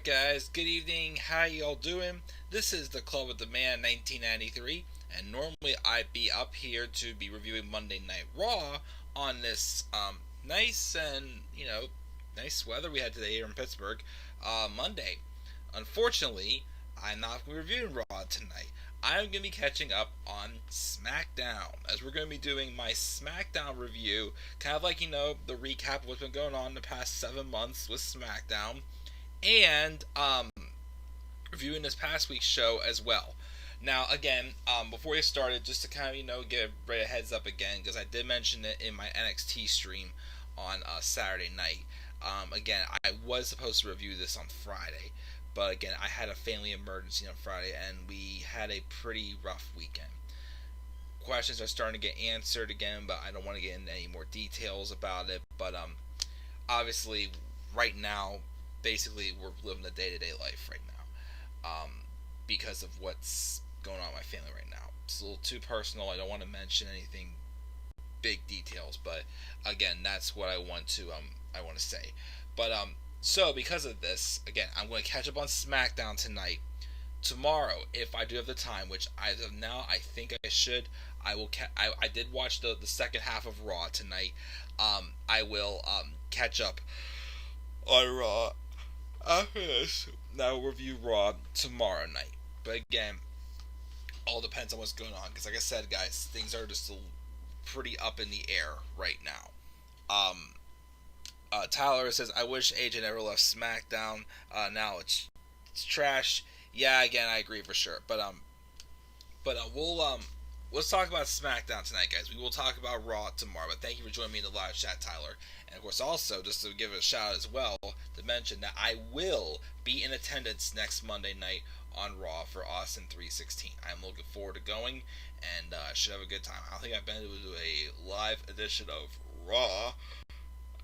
guys, good evening, how y'all doing? This is the Club with the Man 1993, and normally I'd be up here to be reviewing Monday Night Raw on this nice and, nice weather we had today here in Pittsburgh, Monday. Unfortunately, I'm not going to be reviewing Raw tonight. I'm going to be catching up on Smackdown, as we're going to be doing my Smackdown review, kind of like, the recap of what's been going on in the past 7 months with Smackdown, and reviewing this past week's show as well. Now, again, before we started, just to kind of, give everybody a heads up again, because I did mention it in my NXT stream on Saturday night. Again, I was supposed to review this on Friday, but again, I had a family emergency on Friday, and we had a pretty rough weekend. Questions are starting to get answered again, but I don't want to get into any more details about it. But obviously, right now, basically, we're living a day-to-day life right now, because of what's going on in my family right now. It's a little too personal. I don't want to mention anything big details, but again, that's what I want to say. But so because of this, again, I'm going to catch up on SmackDown tonight. Tomorrow, if I do have the time, which as of now I think I should, I will. I did watch the second half of Raw tonight. I will catch up on Raw after this. Now we'll review Raw tomorrow night. But again, all depends on what's going on. Because like I said, guys, things are just pretty up in the air right now. Tyler says, "I wish AJ never left SmackDown. Now it's trash." Yeah, again, I agree for sure. But we'll let's talk about SmackDown tonight, guys. We will talk about Raw tomorrow. But thank you for joining me in the live chat, Tyler. And of course, also just to give it a shout out as well, to mention that I will be in attendance next Monday night on Raw for Austin 316. I'm looking forward to going, and should have a good time. I don't think I've been to a live edition of Raw.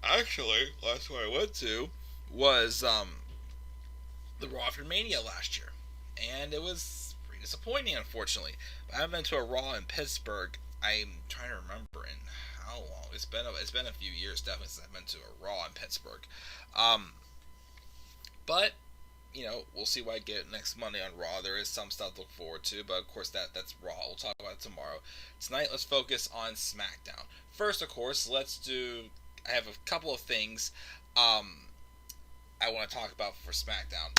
Actually, last one I went to was the Raw after Mania last year, and it was pretty disappointing, unfortunately. I haven't been to a Raw in Pittsburgh. I'm trying to remember in how long. It's been a few years, definitely, since I've been to a Raw in Pittsburgh. But we'll see what I get next Monday on Raw. There is some stuff to look forward to, but of course that's Raw. We'll talk about it tomorrow. Tonight, let's focus on SmackDown. First, of course, I have a couple of things I want to talk about for SmackDown.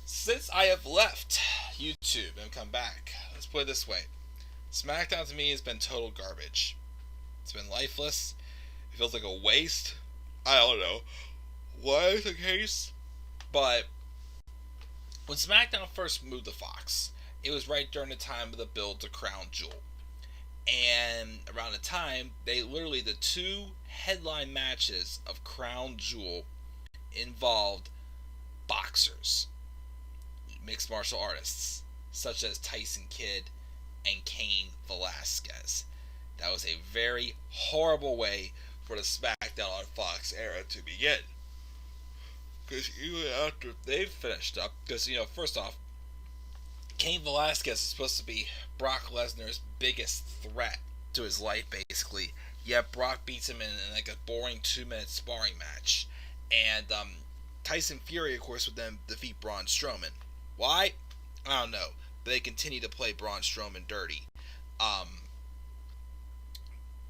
Since I have left YouTube and come back, let's put it this way. SmackDown to me has been total garbage. It's been lifeless. It feels like a waste. I don't know why is the case, but when SmackDown first moved to Fox, it was right during the time of the build to Crown Jewel. And around the time, the two headline matches of Crown Jewel involved boxers, mixed martial artists, such as Tyson Kidd and Cain Velasquez. That was a very horrible way for the SmackDown on Fox era to begin. Because even after they finished up, because, first off, Cain Velasquez is supposed to be Brock Lesnar's biggest threat to his life, basically. Yet Brock beats him in like a boring 2-minute sparring match. And Tyson Fury, of course, would then defeat Braun Strowman. Why? I don't know. But they continue to play Braun Strowman dirty.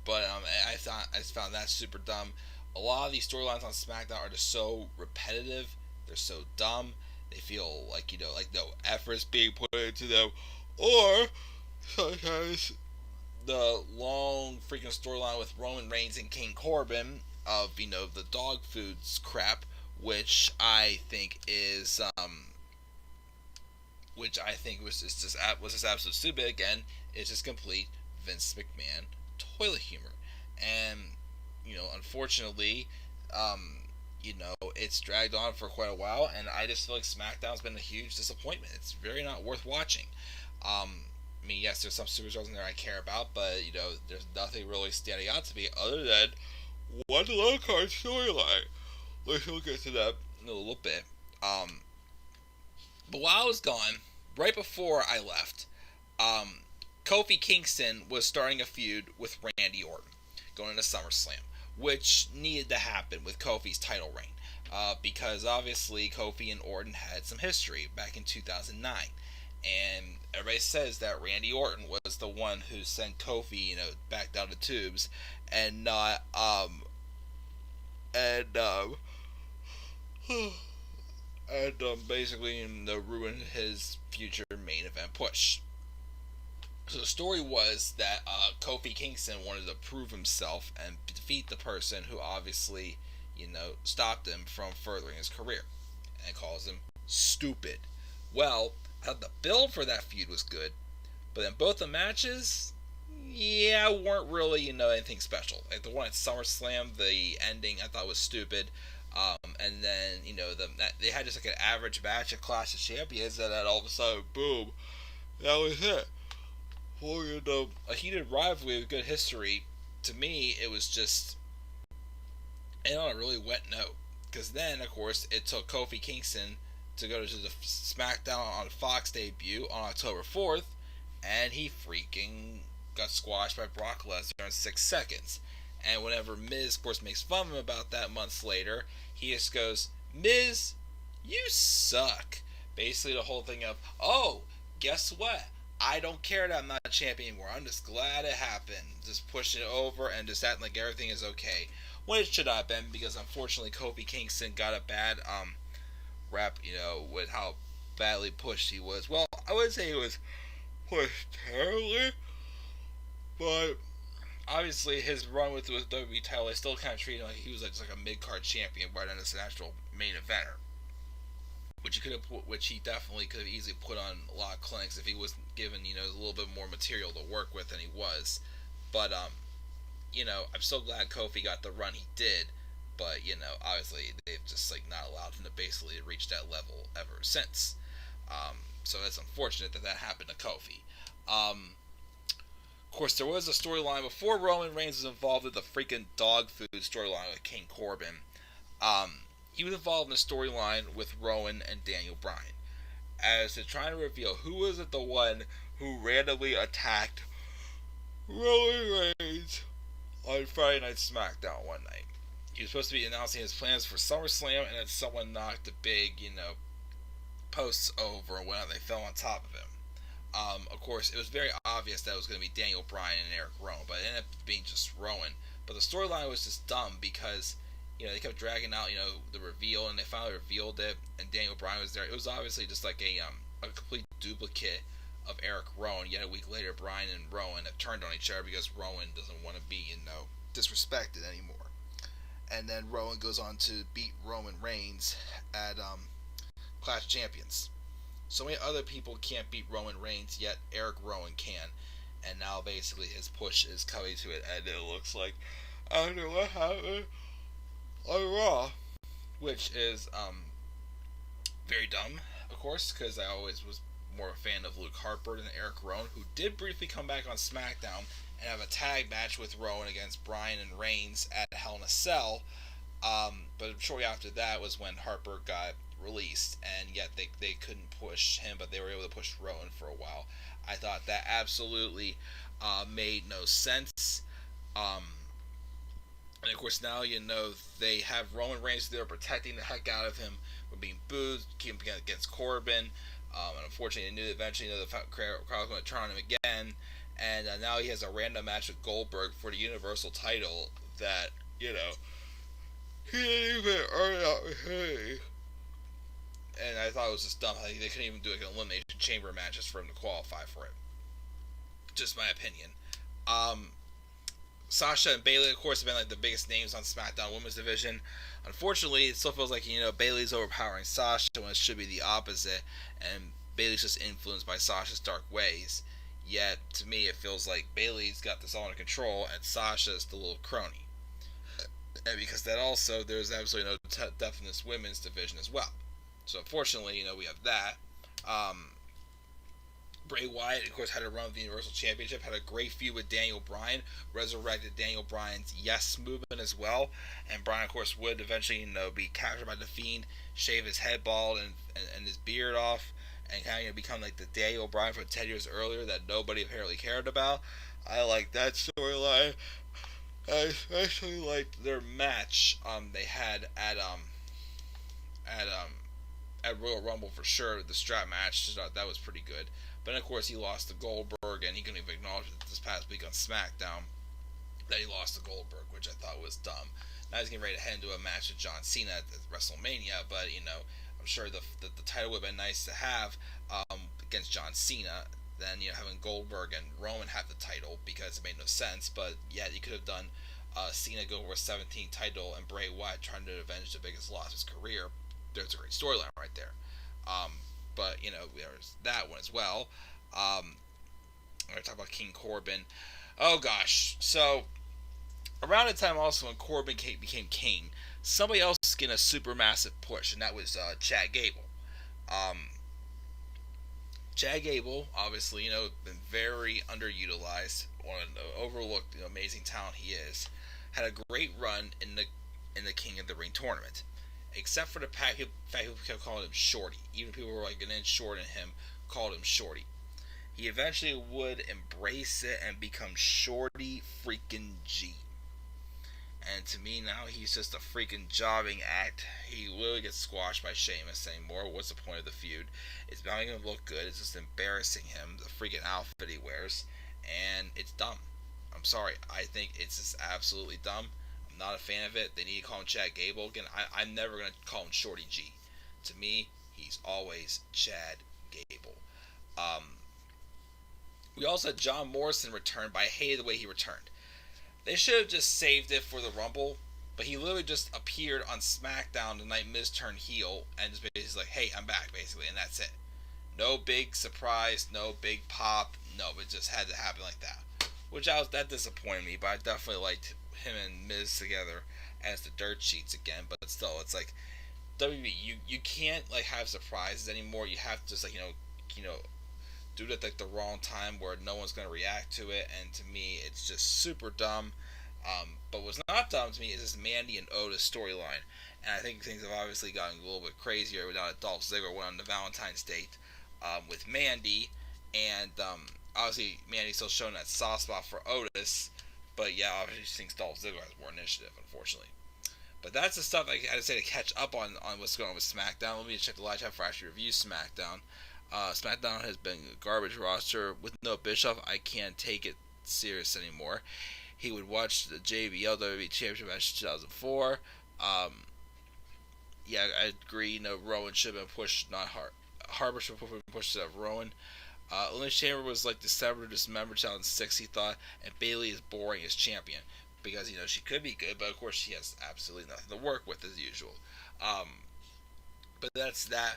But I found that super dumb. A lot of these storylines on SmackDown are just so repetitive. They're so dumb. They feel like, like no effort's being put into them. Or sometimes the long freaking storyline with Roman Reigns and King Corbin of, the dog foods crap, which I think was just absolute stupid. Again, it's just complete Vince McMahon toilet humor. And, unfortunately, it's dragged on for quite a while, and I just feel like SmackDown's been a huge disappointment. It's very not worth watching. Yes, there's some superstars in there I care about, but, there's nothing really standing out to me other than one low card storyline, which we'll get to that in a little bit. But while I was gone, right before I left, Kofi Kingston was starting a feud with Randy Orton going into SummerSlam, which needed to happen with Kofi's title reign. because obviously Kofi and Orton had some history back in 2009. And everybody says that Randy Orton was the one who sent Kofi, back down the tubes, and not and basically ruined his future main event push. So the story was that Kofi Kingston wanted to prove himself and defeat the person who obviously, stopped him from furthering his career, and calls him stupid. Well, I thought the build for that feud was good, but then both the matches, yeah, weren't really, anything special. Like the one at SummerSlam, the ending I thought was stupid. And then, they had just like an average match at Clash of Champions, and then all of a sudden, boom, that was it. Well, a heated rivalry with good history, to me, it was just, on a really wet note. Because then, of course, it took Kofi Kingston to go to the Smackdown on Fox debut on October 4th, and he freaking got squashed by Brock Lesnar in 6 seconds. And whenever Miz, of course, makes fun of him about that months later, he just goes, Miz, you suck. Basically the whole thing of, oh, guess what? I don't care that I'm not a champion anymore. I'm just glad it happened. Just pushing it over and just acting like everything is okay. When it should not have been, because unfortunately Kofi Kingston got a bad rap, with how badly pushed he was. Well, I wouldn't say he was pushed terribly, but obviously his run with the WWE title, I still kind of treated him like he was just like a mid-card champion rather than an actual main eventer. Which he definitely could have easily put on a lot of clinics if he was given, a little bit more material to work with than he was. But I'm so glad Kofi got the run he did. But obviously they've just like not allowed him to basically reach that level ever since. So it's unfortunate that happened to Kofi. Of course, there was a storyline before Roman Reigns was involved with the freaking dog food storyline with King Corbin. He was involved in a storyline with Rowan and Daniel Bryan as to trying to reveal who was the one who randomly attacked Roman Reigns on Friday Night SmackDown one night. He was supposed to be announcing his plans for SummerSlam, and then someone knocked the big, posts over, and went out, they fell on top of him. Of course, it was very obvious that it was going to be Daniel Bryan and Eric Rowan, but it ended up being just Rowan. But the storyline was just dumb because, they kept dragging out, the reveal, and they finally revealed it, and Daniel Bryan was there. It was obviously just like a complete duplicate of Eric Rowan. Yet a week later, Bryan and Rowan have turned on each other because Rowan doesn't want to be, disrespected anymore. And then Rowan goes on to beat Roman Reigns at Clash of Champions. So many other people can't beat Roman Reigns, yet Eric Rowan can. And now basically his push is coming to it, and it looks like after what happened on Raw, which is very dumb, of course, because I always was more a fan of Luke Harper than Eric Rowan, who did briefly come back on SmackDown and have a tag match with Rowan against Bryan and Reigns at Hell in a Cell. But shortly after that was when Harper got released, and yet they couldn't push him, but they were able to push Rowan for a while. I thought that absolutely made no sense. And of course now they have Roman Reigns there protecting the heck out of him from being booed, keeping him against Corbin. And unfortunately, they knew that eventually the crowd was going to turn on him again. And now he has a random match with Goldberg for the Universal title that, he didn't even earn that opportunity. And I thought it was just dumb. They couldn't even do like an Elimination Chamber matches for him to qualify for it. Just my opinion. Sasha and Bayley, of course, have been like the biggest names on SmackDown Women's Division. Unfortunately, it still feels like Bayley's overpowering Sasha when it should be the opposite, and Bayley's just influenced by Sasha's dark ways. Yet, to me, it feels like Bayley's got this all under control, and Sasha's the little crony. And because that also, there's absolutely no depth in this women's division as well. So, unfortunately, we have that. Bray Wyatt, of course, had a run with the Universal Championship, had a great feud with Daniel Bryan, resurrected Daniel Bryan's yes movement as well, and Bryan, of course, would eventually, be captured by the Fiend, shave his head bald and his beard off, and kind of become like the Daniel Bryan from 10 years earlier that nobody apparently cared about. I like that storyline. I especially liked their match they had at at Royal Rumble for sure. The strap match, that was pretty good. But of course, he lost to Goldberg, and he couldn't even acknowledge it this past week on SmackDown that he lost to Goldberg, which I thought was dumb. Now he's getting ready to head into a match with John Cena at WrestleMania, but I'm sure the title would have been nice to have against John Cena. Then having Goldberg and Roman have the title because it made no sense. But yet you could have done Cena go for a 17 title and Bray Wyatt trying to avenge the biggest loss of his career. There's a great storyline right there. But there's that one as well. We're gonna talk about King Corbin. Oh gosh, so around the time also when Corbin became king, somebody else was getting a super massive push, and that was Chad Gable. Chad Gable, obviously, been very underutilized, one of the overlooked, amazing talent he is. Had a great run in the King of the Ring tournament, except for the fact people kept calling him Shorty. Even people who were like an inch shorter than him called him Shorty. He eventually would embrace it and become Shorty freaking G. And to me now, he's just a freaking jobbing act. He literally gets squashed by Sheamus anymore. What's the point of the feud? It's not going to look good. It's just embarrassing him, the freaking outfit he wears. And it's dumb. I'm sorry. I think it's just absolutely dumb. I'm not a fan of it. They need to call him Chad Gable. Again, I'm never going to call him Shorty G. To me, he's always Chad Gable. We also had John Morrison return, but I hated the way he returned. They should have just saved it for the Rumble, but he literally just appeared on SmackDown the night Miz turned heel and just basically like, hey, I'm back, basically, and that's it. No big surprise, no big pop, no, it just had to happen like that. That disappointed me, but I definitely liked him and Miz together as the dirt sheets again, but still, it's like, WWE, you can't like have surprises anymore. You have to just like, do it at like the wrong time where no one's going to react to it, and to me it's just super dumb. But what's not dumb to me is this Mandy and Otis storyline, and I think things have obviously gotten a little bit crazier without Dolph Ziggler went on the Valentine's date with Mandy, and obviously Mandy's still showing that soft spot for Otis, but yeah, obviously she thinks Dolph Ziggler has more initiative, unfortunately. But that's the stuff I had to say to catch up on what's going on with SmackDown. Let me check the live chat for actually review SmackDown. SmackDown has been a garbage roster. With no Bischoff, I can't take it serious anymore. He would watch the JBL WWE Championship match 2004. Yeah, I agree. Rowan should have been pushed, not Harper should have been pushed to have Rowan. Elimination Chamber was like December to Dismember 2006, he thought, and Bayley is boring as champion because she could be good, but of course she has absolutely nothing to work with as usual. But that's that.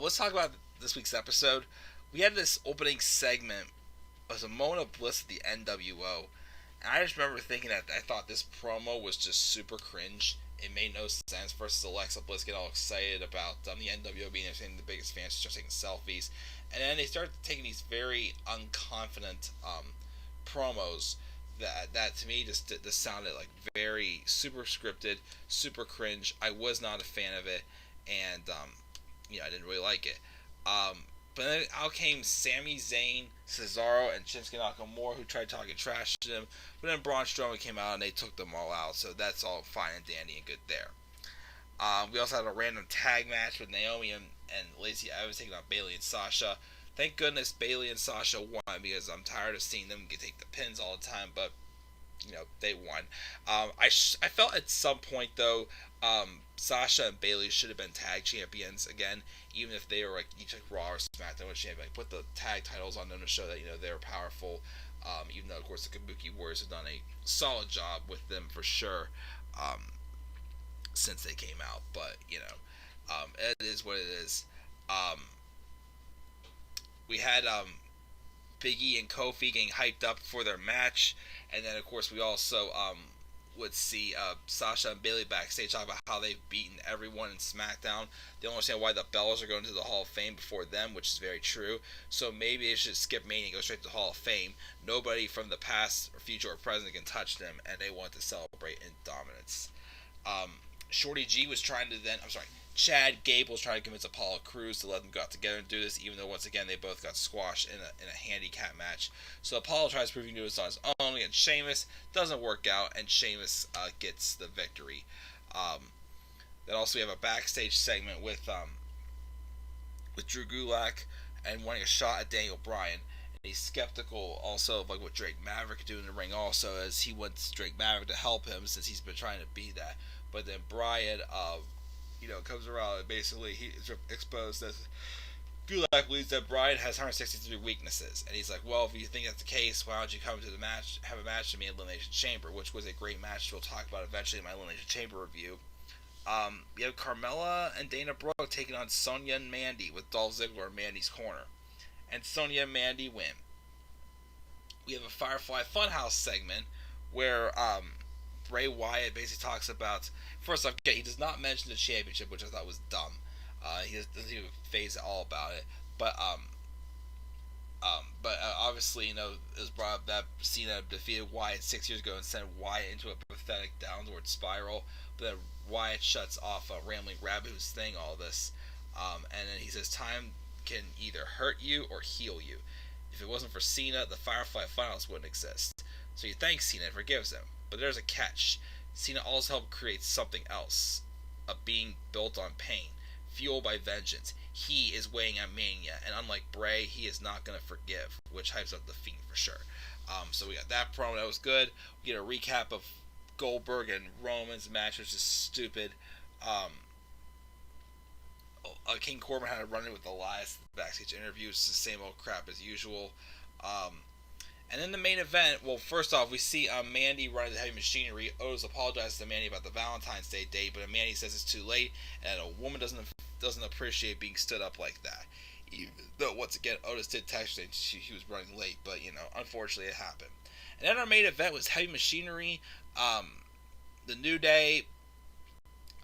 Let's talk about this week's episode. We had this opening segment. It was a moment of bliss at the NWO. And I just remember thinking that I thought this promo was just super cringe. It made no sense versus Alexa Bliss getting all excited about the NWO being the biggest fans, start taking selfies. And then they start taking these very unconfident promos that to me just sounded like very super scripted, super cringe. I was not a fan of it. And I didn't really like it. But then out came Sami Zayn, Cesaro, and Shinsuke Nakamura, who tried talking trash to them. But then Braun Strowman came out and they took them all out. So that's all fine and dandy and good there. We also had a random tag match with Naomi and Lacey Evans taking on Bayley and Sasha. Thank goodness Bayley and Sasha won because I'm tired of seeing them take the pins all the time. But they won. I felt at some point though, Sasha and Bayley should have been tag champions again, even if they were like each like Raw or SmackDown champion. Like put the tag titles on them to show that they're powerful. Even though of course the Kabuki Warriors have done a solid job with them for sure since they came out. But it is what it is. We had Big E and Kofi getting hyped up for their match, and then of course we also would see Sasha and Bayley backstage talk about how they've beaten everyone in SmackDown. They don't understand why the Bellas are going to the Hall of Fame before them, which is very true. So maybe they should skip Mania and go straight to the Hall of Fame. Nobody from the past, or future, or present can touch them, and they want to celebrate in dominance. Shorty G was trying to Chad Gable was trying to convince Apollo Crews to let them go out together and do this, even though once again they both got squashed in a handicap match. So Apollo tries to prove he can do this on his own against Sheamus, doesn't work out, and Sheamus gets the victory. Then also we have a backstage segment with Drew Gulak and wanting a shot at Daniel Bryan. And he's skeptical also of like what Drake Maverick could do in the ring also, as he wants Drake Maverick to help him since he's been trying to be that. But then Bryan, comes around and basically he's exposed as Gulak believes that Bryan has 163 weaknesses, and he's like, well, if you think that's the case, why don't you come to the match, have a match with me in Elimination Chamber, which was a great match we'll talk about eventually in my Elimination Chamber review. We have Carmella and Dana Brooke taking on Sonya and Mandy with Dolph Ziggler in Mandy's corner, and Sonya and Mandy win. We have a Firefly Funhouse segment where Bray Wyatt basically talks about, first off, he does not mention the championship, which I thought was dumb. He doesn't even phase at all about it. But obviously, it was brought up that Cena defeated Wyatt 6 years ago and sent Wyatt into a pathetic downward spiral. But then Wyatt shuts off Rambling Rabbit, who's saying all this. And then he says, time can either hurt you or heal you. If it wasn't for Cena, the Firefly Funhouse wouldn't exist. So he thanks Cena and forgives him. But there's a catch. Cena also helped create something else. A being built on pain, fueled by vengeance. He is weighing on Mania, and unlike Bray, he is not going to forgive, which hypes up the Fiend for sure. So we got that promo, that was good. We get a recap of Goldberg and Roman's match, which is stupid. King Corbin had to run in with Elias backstage interviews. It's the same old crap as usual. And then the main event, well, first off, we see Mandy running the heavy machinery. Otis apologizes to Mandy about the Valentine's Day date, but Mandy says it's too late, and a woman doesn't appreciate being stood up like that. Even though, once again, Otis did text her saying he was running late, but, unfortunately it happened. And then our main event was heavy machinery, the New Day,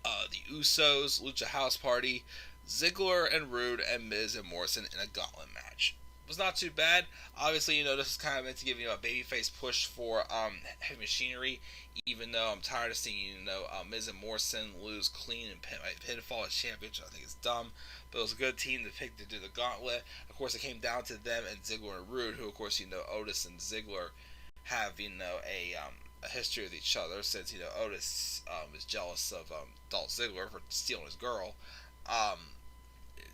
the Usos, Lucha House Party, Ziggler and Rude, and Miz and Morrison in a gauntlet match. Was not too bad. Obviously, this is kind of meant to give a babyface push for heavy machinery. Even though I'm tired of seeing Miz and Morrison lose clean and pinfall as champions, I think it's dumb. But it was a good team to pick to do the gauntlet. Of course, it came down to them and Ziggler and Rude, who of course Otis and Ziggler have a history with each other since Otis is jealous of Dolph Ziggler for stealing his girl.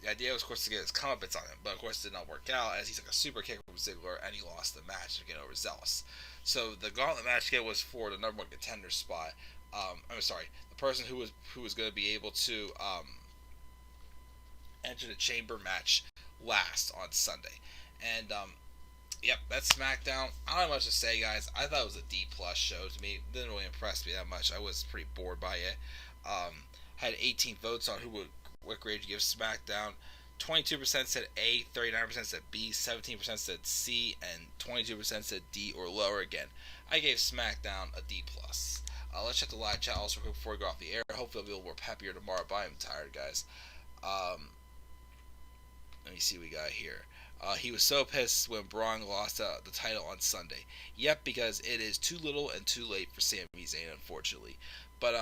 The idea was, of course, to get his comeuppance on him, but of course it did not work out as he took a super kick from Ziggler and he lost the match again overzealous. So the gauntlet match again was for the number one contender spot. I'm sorry, the person who was going to be able to enter the chamber match last on Sunday. And yep, that's SmackDown. I don't have much to say, guys. I thought it was a D+ show to me. It didn't really impress me that much. I was pretty bored by it. Had 18 votes on what grade you give SmackDown. 22% said A, 39% said B, 17% said C, and 22% said D or lower. Again, I gave SmackDown a D+. Let's check the live chat also quick before we go off the air. Hopefully I'll be a little more peppier tomorrow, but I'm tired, guys. Let me see what we got here. He was so pissed when Braun lost the title on Sunday. Yep, because it is too little and too late for Sami Zayn, unfortunately. But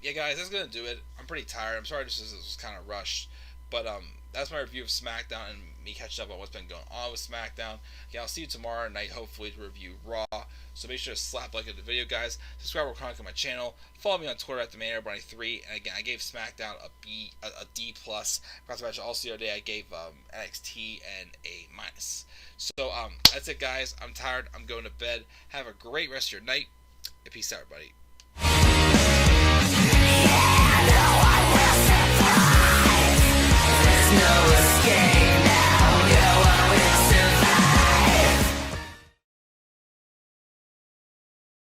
yeah, guys, that's gonna do it. I'm pretty tired. I'm sorry this was kind of rushed, but that's my review of SmackDown and me catching up on what's been going on with SmackDown. Yeah, I'll see you tomorrow night, hopefully, to review Raw. So make sure to slap like at the video, guys. Subscribe or comment on my channel. Follow me on Twitter at TheManAirBunny3. And again, I gave SmackDown a D+. Across the match also the other day, I gave NXT an A-. So that's it, guys. I'm tired. I'm going to bed. Have a great rest of your night. And peace out, everybody.